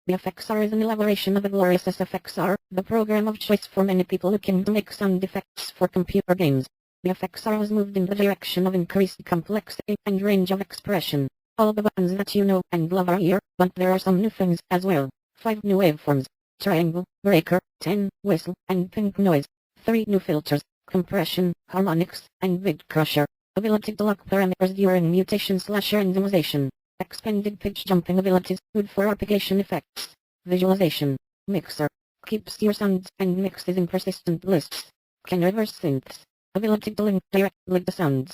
bfxr is an elaboration of a glorious sfxr, the program of choice for many people looking to make sound effects for computer games. bfxr was moved in the direction of increased complexity and range of expression. All the buttons that you know and love are here, but there are some new things as well. 5 new waveforms: triangle, breaker, 10, whistle, and pink noise. 3 new filters: compression, harmonics, and bit crusher. Ability to lock parameters during mutation/randomization. Expanded pitch jumping abilities, good for arpeggiation effects. Visualization. Mixer. Keeps your sounds and mixes in persistent lists. Can reverse synths. Ability to link directly to sounds.